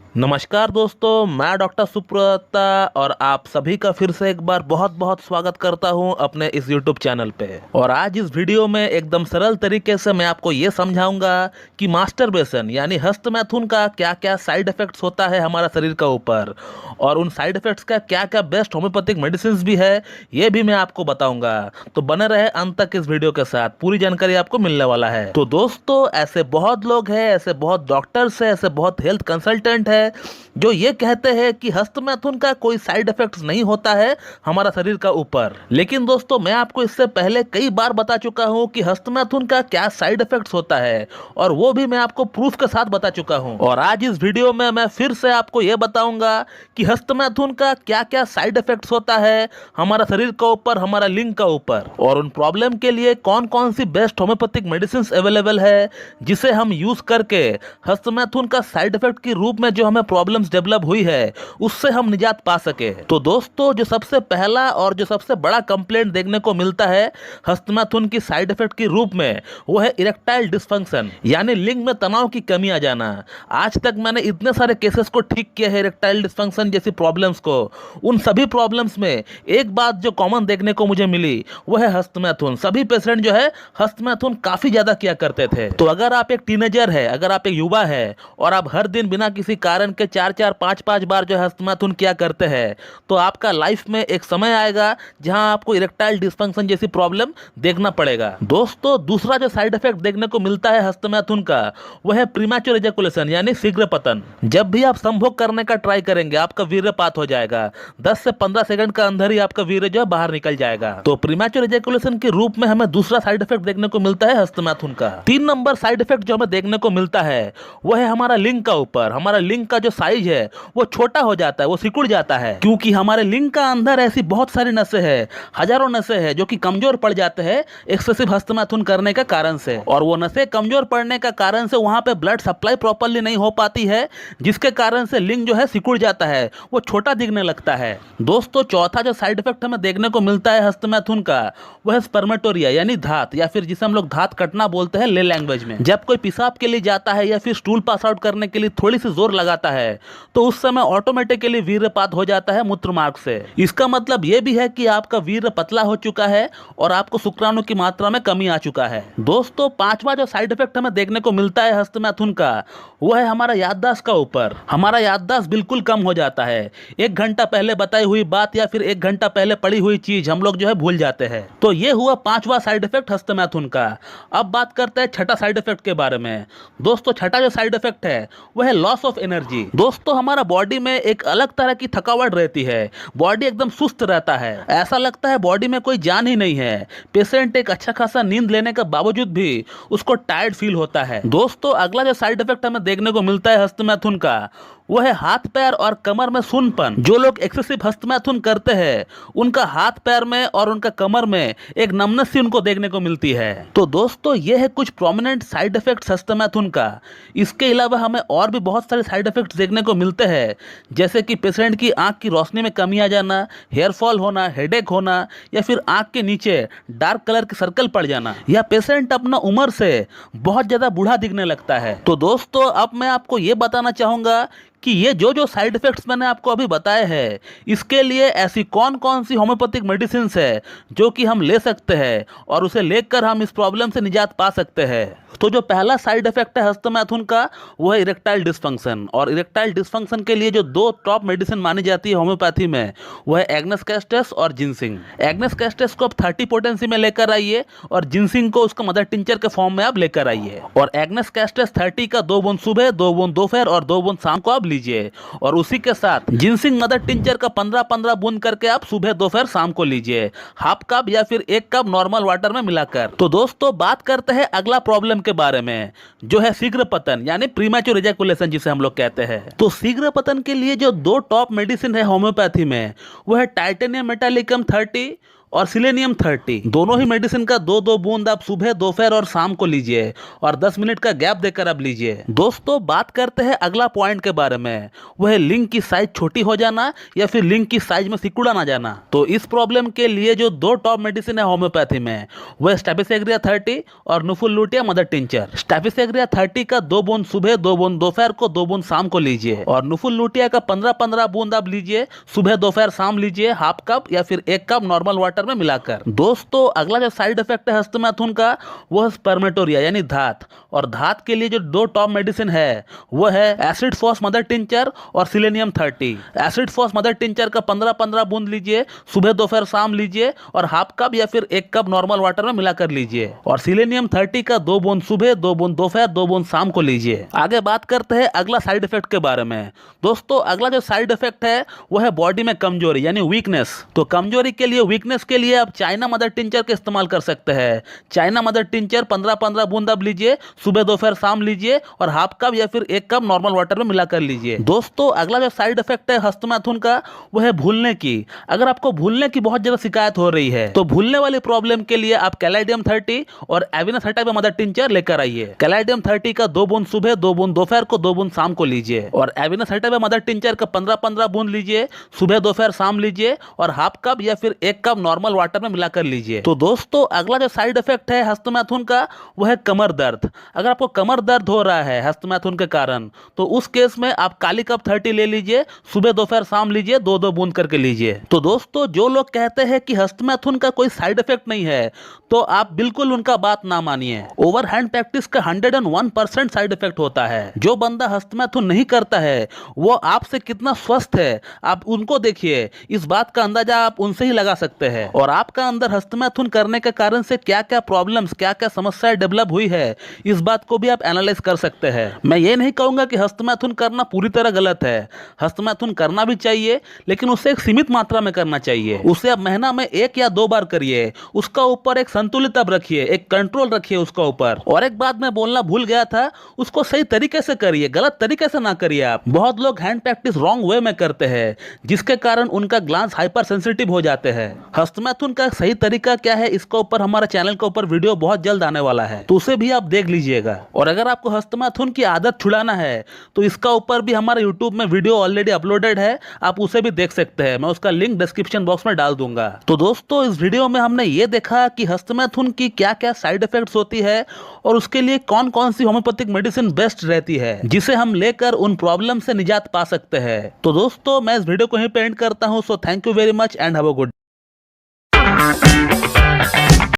नमस्कार दोस्तों, मैं डॉक्टर सुप्रता और आप सभी का फिर से एक बार बहुत बहुत स्वागत करता हूं अपने इस यूट्यूब चैनल पे। और आज इस वीडियो में एकदम सरल तरीके से मैं आपको ये समझाऊंगा कि मास्टरबेशन यानी हस्तमैथुन का क्या क्या साइड इफेक्ट्स होता है हमारा शरीर का ऊपर, और उन साइड इफेक्ट्स का क्या क्या बेस्ट होम्योपैथिक मेडिसिन भी है ये भी मैं आपको बताऊंगा। तो बने रहे अंत तक इस वीडियो के साथ, पूरी जानकारी आपको मिलने वाला है। तो दोस्तों, ऐसे बहुत लोग हैं, ऐसे बहुत डॉक्टर्स हैं, ऐसे बहुत हेल्थ कंसल्टेंट है जो ये कहते हैं कि हस्तमैथुन का कोई साइड इफेक्ट्स नहीं होता है हमारा शरीर का ऊपर। लेकिन दोस्तों, मैं आपको इससे पहले कई बार बता चुका हूं कि हस्तमैथुन का क्या साइड इफेक्ट्स होता है, और वो भी मैं आपको प्रूफ के साथ बता चुका हूं। और आज इस वीडियो में मैं फिर से आपको यह बताऊंगा कि हस्तमैथुन का क्या क्या साइड इफेक्ट्स होता है हमारा शरीर का ऊपर, हमारा लिंग का ऊपर, और उन प्रॉब्लम के लिए कौन कौन सी बेस्ट होम्योपैथिक मेडिसिन अवेलेबल है जिसे हम यूज करके हस्तमैथुन का साइड इफेक्ट के रूप में जो हमें प्रॉब्लम्स डेवलप हुई है उससे हम निजात पा सके। तो दोस्तों, जो सबसे पहला और जो सबसे बड़ा कंप्लेंट देखने को मिलता है हस्तमैथुन की साइड इफेक्ट के रूप में, वो है इरेक्टाइल डिस्फंक्शन यानी लिंग में तनाव की कमी आ जाना। आज तक मैंने इतने सारे केसेस को ठीक किया है इरेक्टाइल डिस्फंक्शन जैसी प्रॉब्लम्स को, उन सभी प्रॉब्लम्स में एक बात जो कॉमन देखने को मुझे मिली वो है हस्तमैथुन। सभी पेशेंट जो है हस्तमैथुन काफी ज्यादा किया करते थे। तो अगर आप एक टीनेजर है, अगर आप एक युवा है और आप हर दिन बिना किसी कारण के 4-4, 5-5 बार जो है हस्तमैथुन किया करते हैं, तो आपका लाइफ में एक समय आएगा जहां आपको इरेक्टाइल डिस्फंक्शन जैसी प्रॉब्लम देखना पड़ेगा। दोस्तों, दूसरा जो साइड इफेक्ट देखने को मिलता है हस्तमैथुन का वह है प्रीमैच्योर एजैकुलेशन यानी शीघ्र पतन। जब भी आप संभोग करने का ट्राई करेंगे आपका वीर्यपात हो जाएगा, 10 से 15 सेकंड का अंदर ही आपका वीर्य जो है बाहर निकल जाएगा। तो प्रीमैच्योर एजैकुलेशन के रूप में हमें दूसरा साइड इफेक्ट देखने को मिलता है हस्तमैथुन का। 3 नंबर साइड इफेक्ट जो हमें देखने को मिलता है वह है हमारा लिंग का ऊपर। हमारा लिंग का जो साइज है वो छोटा हो जाता है, वो सिकुड़ जाता है, क्योंकि हमारे लिंग का अंदर ऐसी बहुत सारी नसें हैं, हजारों नसें हैं जो कि कमजोर पड़ जाते हैं एक्सेसिव हस्तमैथुन करने के कारण से। और वो नसें कमजोर पड़ने का कारण से वहां पे ब्लड सप्लाई प्रॉपर्ली नहीं हो पाती है, जिसके कारण से लिंग जो है सिकुड़ जाता है, वो छोटा दिखने लगता है। दोस्तों, चौथा जो साइड इफेक्ट हमें देखने को मिलता है हस्तमैथुन का वह है स्पर्मेटोरिया यानी धात, या फिर जिसे हम लोग धात कटना बोलते हैं ले लैंग्वेज में। जब कोई पेशाब के लिए जाता है या फिर स्टूल पास आउट करने के लिए थोड़ी सी जोर लगाता है तो उस समय ऑटोमेटिकली वीर्यपात हो जाता है मूत्र मार्ग से। इसका मतलब यह भी है कि आपका वीर्य पतला हो चुका है और आपको शुक्राणु की मात्रा में कमी आ चुका है। दोस्तों, पांचवा जो साइड इफेक्ट हमें देखने को मिलता है हस्तमैथुन का वह है हमारा याददाश्त का ऊपर। हमारा याददाश्त बिल्कुल कम हो जाता है। 1 घंटा पहले बताई हुई बात या फिर 1 घंटा पहले पड़ी हुई चीज हम लोग जो है भूल जाते हैं। तो ये हुआ पांचवा साइड इफेक्ट हस्तमैथुन का। अब बात करते हैं छठा साइड इफेक्ट के बारे में। दोस्तों, छठा जो साइड इफेक्ट है वह है लॉस ऑफ एनर्जी। दोस्तों, हमारा बॉडी में एक अलग तरह की थकावट रहती है, बॉडी एकदम सुस्त रहता है, ऐसा लगता है बॉडी में कोई जान ही नहीं है। पेशेंट एक अच्छा खासा नींद लेने के बावजूद भी उसको टायर्ड फील होता है। दोस्तों, अगला जो साइड इफेक्ट हमें देखने को मिलता है हस्तमैथुन का वह है हाथ पैर और कमर में सुन्नपन। जो लोग एक्सेसिव हस्तमैथुन करते हैं उनका हाथ पैर में और उनका कमर में एक नमनेस सी उनको देखने को मिलती है। तो दोस्तों, ये है कुछ प्रोमिनेंट साइड इफेक्ट्स हस्तमैथुन का। इसके अलावा हमें और भी बहुत सारे साइड इफेक्ट्स देखने को मिलते हैं, जैसे कि पेशेंट की आंख की रोशनी में कमी आ जाना, हेयर फॉल होना, हेडेक होना, या फिर आंख के नीचे डार्क कलर के सर्कल पड़ जाना, या पेशेंट अपना उम्र से बहुत ज्यादा बूढ़ा दिखने लगता है। तो दोस्तों, अब मैं आपको ये बताना चाहूंगा कि ये जो जो साइड इफेक्ट्स मैंने आपको अभी बताए हैं इसके लिए ऐसी कौन कौन सी होम्योपैथिक मेडिसिन है जो कि हम ले सकते हैं और उसे लेकर हम इस प्रॉब्लम से निजात पा सकते हैं। तो जो पहला साइड इफेक्ट है हस्तमैथुन का वो है इरेक्टाइल डिस्फंक्शन। और इरेक्टाइल डिस्फंक्शन के लिए जो 2 टॉप मेडिसिन मानी जाती है होम्योपैथी में वो है एग्नेस कैस्टस और जिनसिंग। एग्नेस कैस्टस को आप 30 पोटेंसी में लेकर आइए और जिनसिंग को उसका मदर टिंचर के फॉर्म में आप लेकर आइए। और एग्नेस कैस्टस 30 का 2 बूंद सुबह, 2 बूंद दोपहर और 2 बूंद शाम को आप लीजिए, और उसी के साथ जिनसिंग मदर टिंचर का 15-15 बूंद करके आप सुबह दोपहर शाम को लीजिए, हाफ कप या फिर 1 कप नॉर्मल वाटर में मिलाकर। तो दोस्तों, बात करते हैं अगला प्रॉब्लम के बारे में जो है शीघ्र पतन यानी प्रीमैच्योर एजैकुलेशन जिसे हम लोग कहते हैं। तो शीघ्र पतन के लिए जो 2 टॉप मेडिसिन है होम्योपैथी में वो है टाइटेनियम मेटालिकम 30 और सिलेनियम 30। दोनों ही मेडिसिन का 2-2 बूंद आप सुबह, दोपहर और शाम को लीजिए और 10 मिनट का गैप देकर आप लीजिए। दोस्तों बात करते हैं अगला पॉइंट के बारे में, वह लिंक की साइज छोटी हो जाना या फिर लिंक की साइज में सिकुड़ा ना जाना। तो इस प्रॉब्लम के लिए जो 2 टॉप मेडिसिन है होम्योपैथी में, वह स्टेफिसेग्रिया 30 और नुफुल लुटिया मदर टिंचर। स्टेफिसेग्रिया 30 का 2 बूंद सुबह, 2 बूंद दोपहर को, 2 बूंद शाम को लीजिए और नुफुल लुटिया का 15-15 बूंद आप लीजिए, सुबह, दोपहर, शाम लीजिए, हाफ कप या फिर 1 कप नॉर्मल वाटर में मिलाकर। दोस्तों अगला जो साइड इफेक्ट है हस्तमैथुन का, वह स्पर्मेटोरिया यानी धात। और धात के लिए जो 2 टॉप मेडिसिन है वह है एसिड फॉस मदर टिंचर और selenium 30। Acid phos mother tincture का 15-15 बूंद लीजिए, सुबह, दोपहर, शाम लीजिए और हाफ कप या फिर 1 कप नॉर्मल वाटर में मिलाकर लीजिए। और सिलेनियम 30 का 2 बूंद सुबह, 2 बूंद दोपहर, 2 बूंद शाम को लीजिए। आगे बात करते हैं अगला साइड इफेक्ट के बारे में। दोस्तों अगला जो साइड इफेक्ट है वह है बॉडी में कमजोरी यानी वीकनेस। तो कमजोरी के लिए, वीकनेस के लिए आप चाइना मदर टिंचर का इस्तेमाल कर सकते हैं। चाइना मदर टिंचर 15-15 बूंद आप लीजिए, सुबह, दोपहर, शाम लीजिए और हाफ कप या फिर 1 कप नॉर्मल वाटर में मिलाकर लीजिए। दोस्तों अगला जो साइड इफेक्ट है हस्तमैथुन का, वह है भूलने की। अगर आपको भूलने की बहुत ज्यादा शिकायत हो रही है तो भूलने वाली प्रॉब्लम के लिए आप कैलाइडियम 30 और एविनस हटाइवा मदर टिंचर लेकर आइए। कैलाइडियम 30 का 2 बूंद सुबह, 2 बूंद दोपहर को, 2 बूंद शाम को लीजिए और एविनस हटाइवा मदर टिंचर का 15-15 बूंद लीजिए, सुबह, दोपहर, शाम लीजिए और हाफ कप या फिर 1 कप नॉर्मल वाटर में मिलाकर लीजिए। तो दोस्तों अगला जो साइड इफेक्ट है हस्तमैथुन का, वह है कमर दर्द। अगर आपको कमर दर्द हो रहा है हस्तमैथुन के कारण, तो उस केस में आप काली कप 30 ले लीजिए, सुबह, दोपहर, शाम लीजिए, 2-2 बूंद करके लीजिए। तो दोस्तों जो लोग कहते हैं कि हस्तमैथुन का कोई साइड इफेक्ट नहीं है, तो आप बिल्कुल उनका बात ना मानिए। ओवरहैंड प्रैक्टिस का 101% साइड इफेक्ट होता है। जो बंदा हस्तमैथुन नहीं करता है वो आपसे कितना स्वस्थ है आप उनको देखिए, इस बात का अंदाजा आप उनसे ही लगा सकते हैं। और आपका अंदर हस्तमैथुन करने के कारण से क्या क्या प्रॉब्लम्स, क्या क्या समस्याएं डेवलप हुई है, इस बात को भी आप एनालाइज कर सकते हैं। मैं ये नहीं कहूंगा कि हस्तमैथुन करना पूरी तरह गलत है। हस्तमैथुन करना भी चाहिए, लेकिन उसे एक सीमित मात्रा में करना चाहिए। उसे आप महीना में 1 या 2 बार करिए। उसका ऊपर एक संतुलित अब रखिए, एक कंट्रोल रखिए उसका ऊपर। और एक बात मैं बोलना भूल गया था, उसको सही तरीके से करिए, गलत तरीके से ना करिए आप। बहुत लोग हैंड प्रैक्टिस रॉन्ग वे में करते हैं, जिसके कारण उनका ग्लांस हाइपर सेंसिटिव हो जाते हैं। हस्तमैथुन का सही तरीका क्या है, इसके ऊपर हमारे चैनल के ऊपर वीडियो बहुत जल्द आने वाला है, तो उसे भी आप देख लीजिएगा। और अगर आपको हस्तमैथुन की आदत छुड़ाना है तो इसका ऊपर भी हमारे यूट्यूब में वीडियो ऑलरेडी अपलोडेड है, आप उसे भी देख सकते हैं। मैं उसका लिंक डिस्क्रिप्शन बॉक्स में डाल दूंगा। तो दोस्तों इस वीडियो में हमने ये देखा कि हस्तमैथुन की क्या क्या साइड इफेक्ट्स होती है और उसके लिए कौन कौन सी होम्योपैथिक मेडिसिन बेस्ट रहती है, जिसे हम लेकर उन प्रॉब्लम से निजात पा सकते हैं। तो दोस्तों मैं इस वीडियो को यहीं पे एंड करता हूं। So thank you very much and have a good.